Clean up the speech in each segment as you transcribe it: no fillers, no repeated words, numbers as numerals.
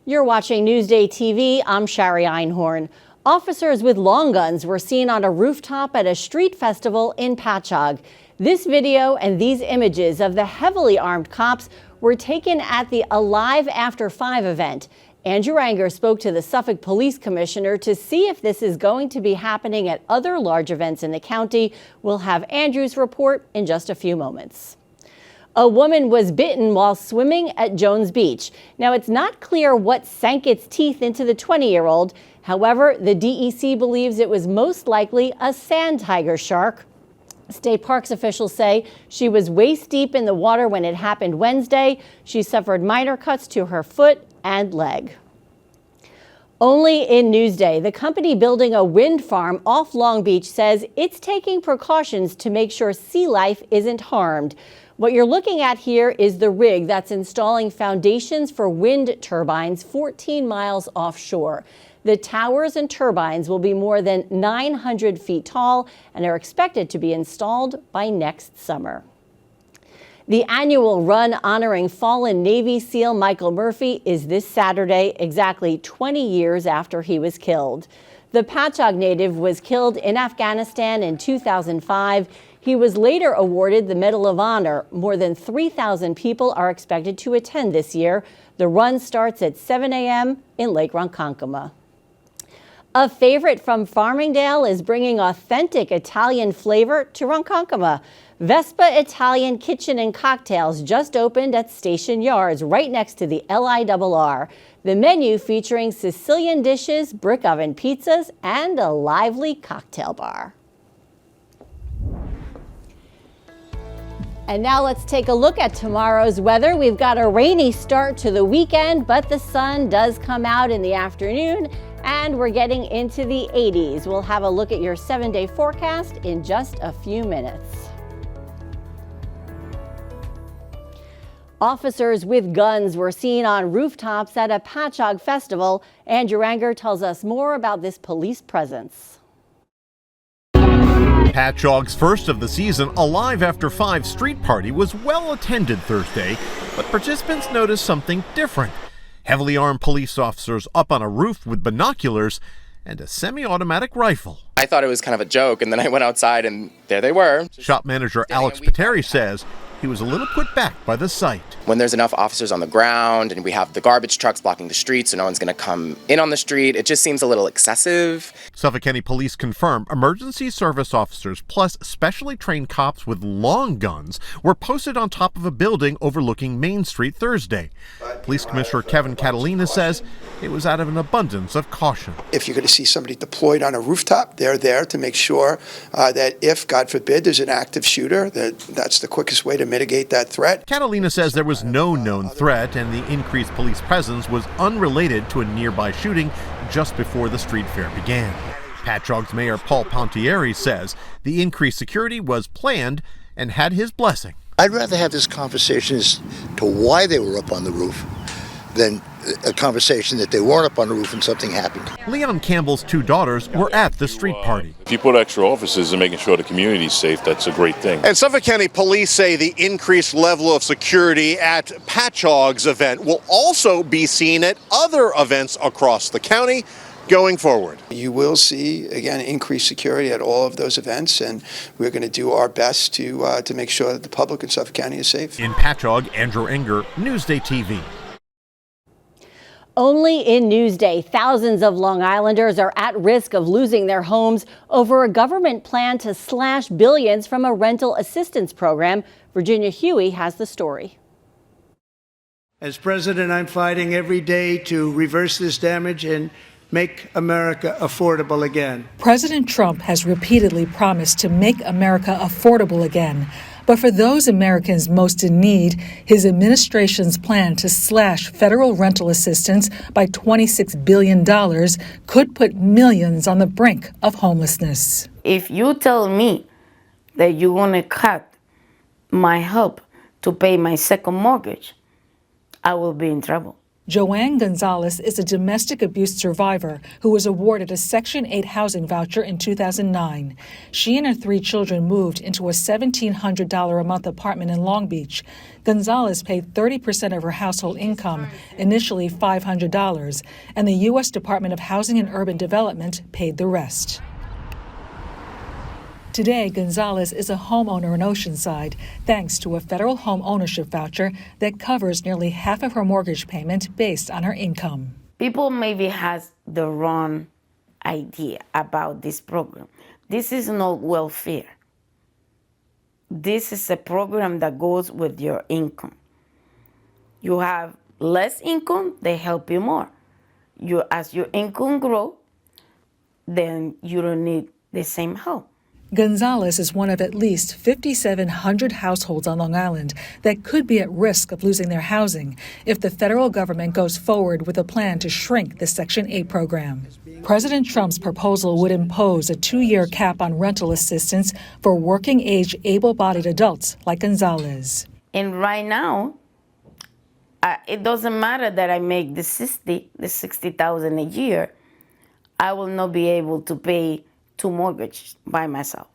You're watching Newsday TV. I'm Shari Einhorn. Officers with long guns were seen on a rooftop at a street festival in Patchogue. This video and these images of the heavily armed cops were taken at the Alive After 5 event. Andrew Anger spoke to the Suffolk Police Commissioner to see if this is going to be happening at other large events in the county. We'll have Andrew's report in just a few moments. A woman was bitten while swimming at Jones Beach. Now, it's not clear what sank its teeth into the 20-year-old. However, the DEC believes it was most likely a sand tiger shark. State parks officials say she was waist deep in the water when it happened Wednesday. She suffered minor cuts to her foot and leg. Only in Newsday, the company building a wind farm off Long Beach says it's taking precautions to make sure sea life isn't harmed. What you're looking at here is the rig that's installing foundations for wind turbines 14 miles offshore. The towers and turbines will be more than 900 feet tall and are expected to be installed by next summer. The annual run honoring fallen Navy SEAL Michael Murphy is this Saturday, exactly 20 years after he was killed. The Patchogue native was killed in Afghanistan in 2005. He was later awarded the Medal of Honor. More than 3,000 people are expected to attend this year. The run starts at 7 a.m. in Lake Ronkonkoma. A favorite from Farmingdale is bringing authentic Italian flavor to Ronkonkoma. Vespa Italian Kitchen and Cocktails just opened at Station Yards, right next to the LIRR. The menu featuring Sicilian dishes, brick oven pizzas, and a lively cocktail bar. And now let's take a look at tomorrow's weather. We've got a rainy start to the weekend, but the sun does come out in the afternoon, and we're getting into the 80s. We'll have a look at your 7-day forecast in just a few minutes. Officers with guns were seen on rooftops at a Patchogue festival. Andrew Anger tells us more about this police presence. Patchogue's first of the season Alive After 5 street party was well attended Thursday, but participants noticed something different. Heavily armed police officers up on a roof with binoculars and a semi-automatic rifle. I thought it was kind of a joke, and then I went outside and there they were. Shop manager Alex Pateri says he was a little put back by the sight. When there's enough officers on the ground and we have the garbage trucks blocking the street so no one's going to come in on the street, it just seems a little excessive. Suffolk County Police confirm emergency service officers plus specially trained cops with long guns were posted on top of a building overlooking Main Street Thursday. Police Commissioner Kevin Catalina says it was out of an abundance of caution. If you're going to see somebody deployed on a rooftop, they're there to make sure that if, God forbid, there's an active shooter, that's the quickest way to mitigate that threat. Catalina says there was no known threat and the increased police presence was unrelated to a nearby shooting just before the street fair began. Patchogue's Mayor Paul Pontieri says the increased security was planned and had his blessing. I'd rather have this conversation as to why they were up on the roof than a conversation that they weren't up on the roof and something happened. Leon Campbell's two daughters were at the street party. If you put extra officers and making sure the community's safe, that's a great thing. And Suffolk County Police say the increased level of security at Patchogue's event will also be seen at other events across the county going forward. You will see, again, increased security at all of those events, and we're going to do our best to make sure that the public in Suffolk County is safe. In Patchogue, Andrew Enger, Newsday TV. Only in Newsday, thousands of Long Islanders are at risk of losing their homes over a government plan to slash billions from a rental assistance program. Virginia Huey has the story. As president, I'm fighting every day to reverse this damage and make America affordable again. President Trump has repeatedly promised to make America affordable again. But for those Americans most in need, his administration's plan to slash federal rental assistance by $26 billion could put millions on the brink of homelessness. If you tell me that you're going to cut my help to pay my second mortgage, I will be in trouble. Joanne Gonzalez is a domestic abuse survivor who was awarded a Section 8 housing voucher in 2009. She and her 3 children moved into a $1,700 a month apartment in Long Beach. Gonzalez paid 30% of her household income, initially $500, and the U.S. Department of Housing and Urban Development paid the rest. Today, Gonzalez is a homeowner in Oceanside, thanks to a federal home ownership voucher that covers nearly half of her mortgage payment based on her income. People maybe has the wrong idea about this program. This is not welfare. This is a program that goes with your income. You have less income, they help you more. As your income grows, then you don't need the same help. Gonzalez is one of at least 5,700 households on Long Island that could be at risk of losing their housing if the federal government goes forward with a plan to shrink the Section 8 program. President Trump's proposal would impose a 2-year cap on rental assistance for working-age, able-bodied adults like Gonzalez. And right now, it doesn't matter that I make the $60,000 a year. I will not be able to pay 2 mortgages by myself.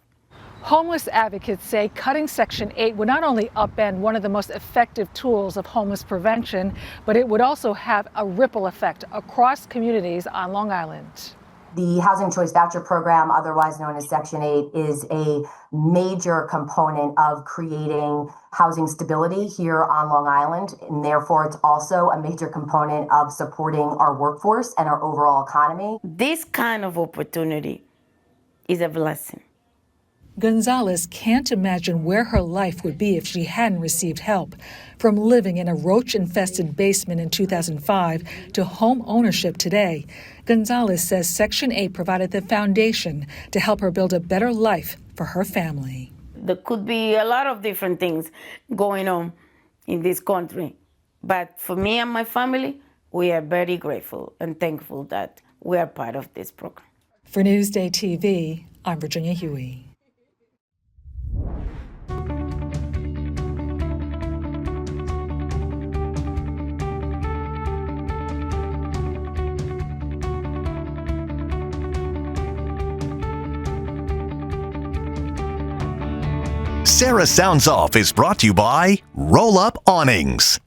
Homeless advocates say cutting Section 8 would not only upend one of the most effective tools of homeless prevention, but it would also have a ripple effect across communities on Long Island. The Housing Choice Voucher Program, otherwise known as Section 8, is a major component of creating housing stability here on Long Island, and therefore it's also a major component of supporting our workforce and our overall economy. This kind of opportunity is a blessing. Gonzalez can't imagine where her life would be if she hadn't received help. From living in a roach-infested basement in 2005 to home ownership today, Gonzalez says Section 8 provided the foundation to help her build a better life for her family. There could be a lot of different things going on in this country. But for me and my family, we are very grateful and thankful that we are part of this program. For Newsday TV, I'm Virginia Huey. Sarah Sounds Off is brought to you by Roll Up Awnings.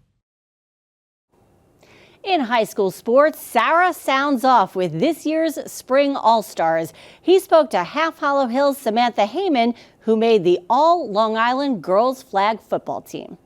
In high school sports, Sarah sounds off with this year's Spring All-Stars. He spoke to Half Hollow Hills' Samantha Heyman, who made the All-Long Island girls flag football team.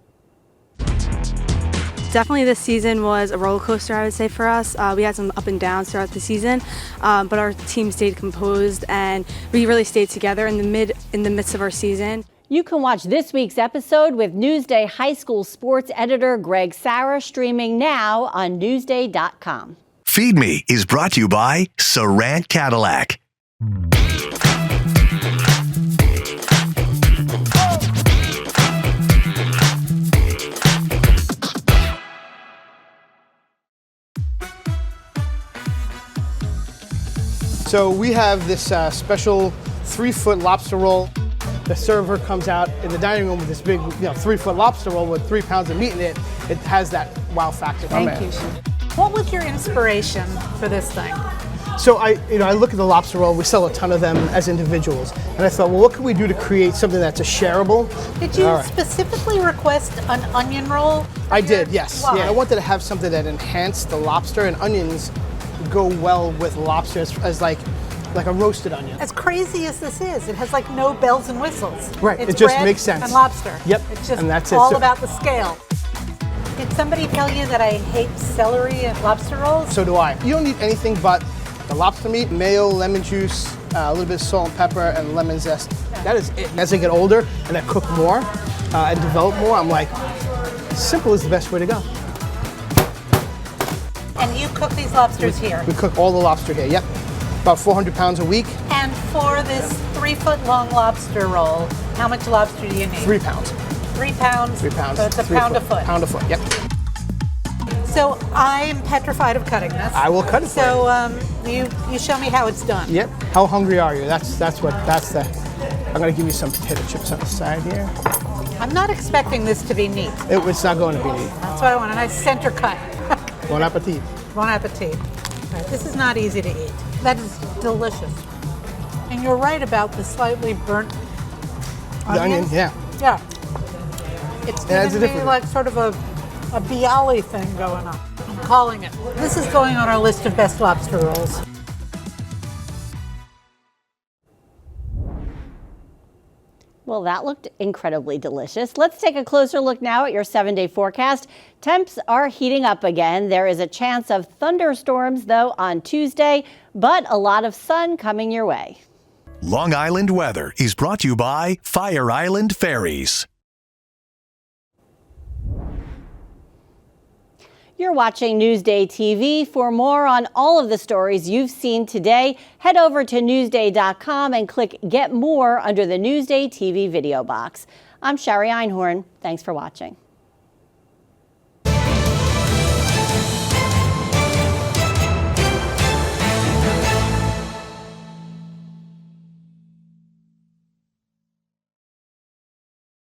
Definitely this season was a roller coaster, I would say, for us. We had some up and downs throughout the season, but our team stayed composed and we really stayed together in the midst of our season. You can watch this week's episode with Newsday high school sports editor Greg Sarah, streaming now on Newsday.com. FeedMe is brought to you by Sarant Cadillac. So we have this special 3-foot lobster roll. The server comes out in the dining room with this big, 3-foot lobster roll with 3 pounds of meat in it. It has that wow factor. Thank you. What was your inspiration for this thing? So I look at the lobster roll. We sell a ton of them as individuals, and I thought, well, what can we do to create something that's a shareable? Did you specifically request an onion roll? I did, yes. Why? Yeah, I wanted to have something that enhanced the lobster, and onions go well with lobster as like a roasted onion. As crazy as this is, it has like no bells and whistles. Right, It's it just bread makes sense. And lobster. Yep, It's just and that's all it. about the scale. Did somebody tell you that I hate celery and lobster rolls? So do I. You don't need anything but the lobster meat, mayo, lemon juice, a little bit of salt and pepper, and lemon zest. That is it. And as I get older and I cook more and develop more, I'm like, simple is the best way to go. And you cook these lobsters here? We cook all the lobster here, yep. About 400 pounds a week. And for this 3-foot long lobster roll, how much lobster do you need? 3 pounds. 3 pounds? 3 pounds. So it's a pound a foot. Pound a foot, yep. So I'm petrified of cutting this. I will cut it for you. So you show me how it's done. Yep. How hungry are you? I'm gonna give you some potato chips on the side here. I'm not expecting this to be neat. It's not going to be neat. That's what I want, a nice center cut. Bon appetit. Bon appetit. All right, this is not easy to eat. That is delicious. And you're right about the slightly burnt The onion, yeah. Yeah. It's Yeah, it's giving me different. like sort of a bialy thing going on. I'm calling it. This is going on our list of best lobster rolls. Well, that looked incredibly delicious. Let's take a closer look now at your 7-day forecast. Temps are heating up again. There is a chance of thunderstorms, though, on Tuesday, but a lot of sun coming your way. Long Island weather is brought to you by Fire Island Ferries. You're watching Newsday TV. For more on all of the stories you've seen today, head over to Newsday.com and click Get More under the Newsday TV video box. I'm Shari Einhorn. Thanks for watching.